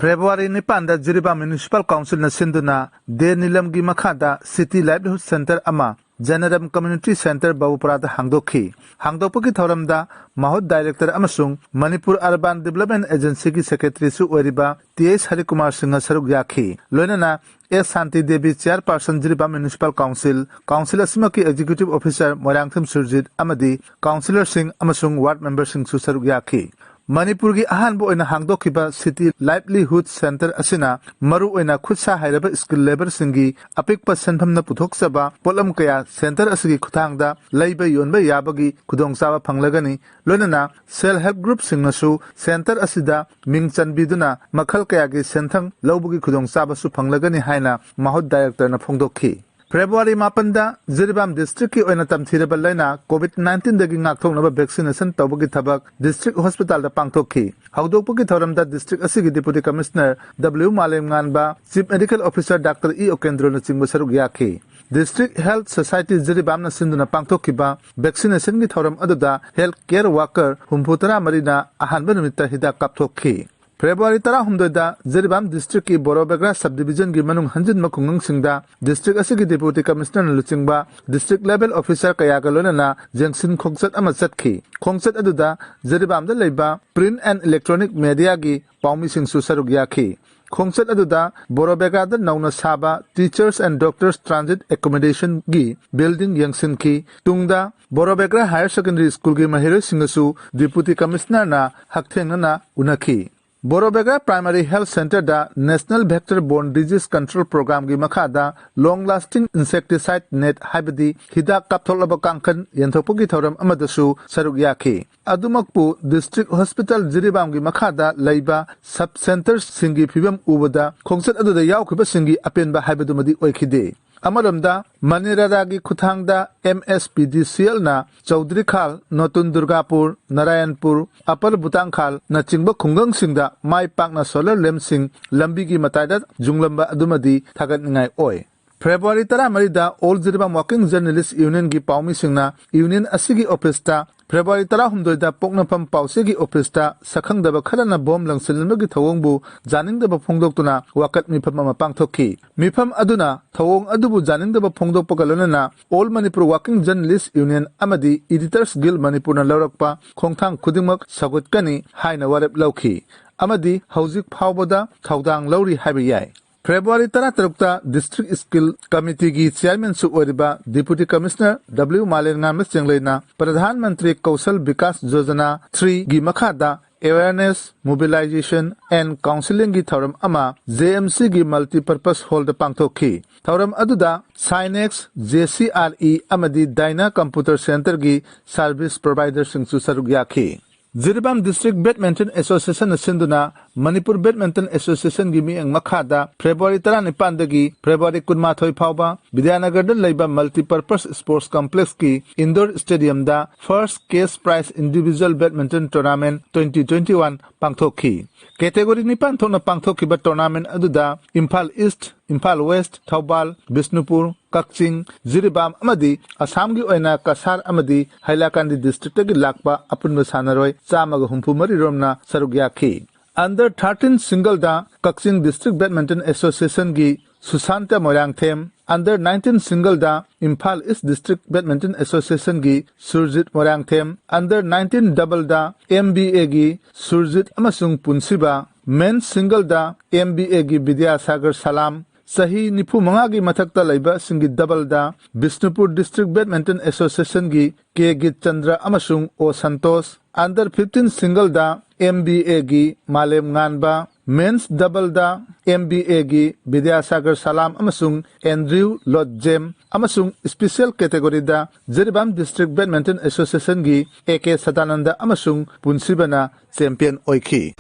February 9 Jiribam Municipal Council na sinduna De Nilamgi Makhada City Livelihood Center ama Generam Community Center Babuprada Hangdokhi. Hangdokpagi Thoramda Mahod Director Amasung Manipur Urban Development Agency ki Secretary Su Oriba T.S. Harikumar Singh Saruk Yakhi. Loinana S. Santi Devi Chairperson Jiribam Municipal Council, Councillor Simaki Executive Officer Ngathem Biswajit Amadi, Councillor Singh Amasung Ward Member Singh Su Saruk Yakhi. Manipur ki ahanbo oina hangdokhiba City Livelihood Center asina maru oina khutsa hairaba skill labor singi apikpa senphamna puthoksaba polam kaya center asigi khuthangda leiba yonba yabagi khudongsawa phanglagani loinana self help group singnasu center asida mingchanbiduna makhal kaya gi senthang lawbugi khudongsawa su phanglagani haina mahod director na phongdokhi. February 8 Jiribam District ki oina tamthiraba laina COVID-19 dagi ngakthoknaba vaccination tawbagi thabak District Hospital da pangthokhi. Haudokpagi thoramda District asigi Deputy Commissioner W. Malem Nganba, Chief Medical Officer Dr. E. Okendro na chingba saruk yakhi. District Health Society Jiribam na sinduna pangthokhiba vaccination ki thoram aduda health care worker humputara marina ahanba numita hidak kapthokhi. February 10 Jiribam District ki Borobegra Subdivision ki manung hanjin makungang singda District asigi Deputy Commissioner na luchingba District Level Officer kaya galona na jengsin khongsat ama chatki. Khongsat aduda Jiribam da leiba Print and Electronic Media ki paumi sing su saruk yakhi. Khongsat aduda Borobegra da nauna saba Teachers and Doctors Transit Accommodation gi building yangsin ki tungda Borobegra Higher Secondary School ki mahiro singasu Deputy Commissioner na hakthengna na unakhi. Borobegra Primary Health Center da National Vector-Borne Disease Control Program gi makhada long-lasting insecticide net haibadi hidak kaptholaba kangkan yanthokpagi thoram amadasu saruk yakhi. Adumakpu District Hospital Jiribam gi makhada leiba sub-centers singi phibam ubada khongsat aduda yaukhiba singi apenba haibadumadi oikhide. Amaramda Maniraragi Kuthangda MSPDCL na Chaudhry Khal, Notun Durgapur, Narayanpur, Upper Butangkhal na chingba khungang singda mai pakna solar lamp sing lambigi matayda junglamba adumadi thagat ngai oi. February 10 All Jiribam Working Journalists Union gi paumi singna Union asigi office ta February 10 da poknapam pausegi office ta sakhangdaba kharana bom langsilmagi thawongbu janingdaba phongdoktuna wakat mifam ama pangthokhi. Mifam aduna thawong adubu janingdaba phongdokpagalona All Manipur Working Journalists Union amadi Editors Guild Manipur na lawrakpa khongthang khudingmak sagutkani haina warep lawkhi. Amadi hauzik phawbada thawdang lawri haiba yai. February 13 District Skill Committee ki Chairman su oriba Deputy Commissioner W. Malem Nganba chenglena Pradhan Mantri Kaushal Vikas Yojana 3 gi makhada Awareness, Mobilization and Counseling gi thoram ama JMC gi Multi-Purpose Hall da pangthokhi. Thoram aduda Sinex, JCRE amadi Dyna Computer Center gi Service Provider sing su saruk yakhi. Jiribam District Badminton Association na sinduna Manipur Badminton Association gi mi ang makhada February 19 dagi February 18 phawba Vidyanagar da leiba Multi-Purpose Sports Complex ki Indoor Stadium da First Case Prize Individual Badminton Tournament 2021 pangthokhi. Category 9 thona pangthokhiba tournament aduda Imphal East, Imphal West, Thoubal, Bisnupur, Kakching, Jiribam amadi Assam gi oina Kasar amadi Hailakandi district gi lakpa apunba sanaroi chamaga humpumari romna saruk yakhi. Under 13 single da Kakching District Badminton Association gi Susanta Morangthem, Under 19 single da Imphal East District Badminton Association gi Surjit Morangthem, Under 19 double da MBA gi Surjit amasung Punsiba, Men's single da MBA gi Vidyasagar Salam, Sahi Nipu Mangagi Mathakta Laiba Singi double da Bisnupur District Badminton Association gi K. Git Chandra amasung O Santos, Under 15 single da MBA gi Malem Nganba, Men's double da MBA gi Vidyasagar Salam amasung Andrew Lodjem amasung Special Category da Jiribam District Badminton Association gi AK Sadananda amasung Punsibana champion oikhi.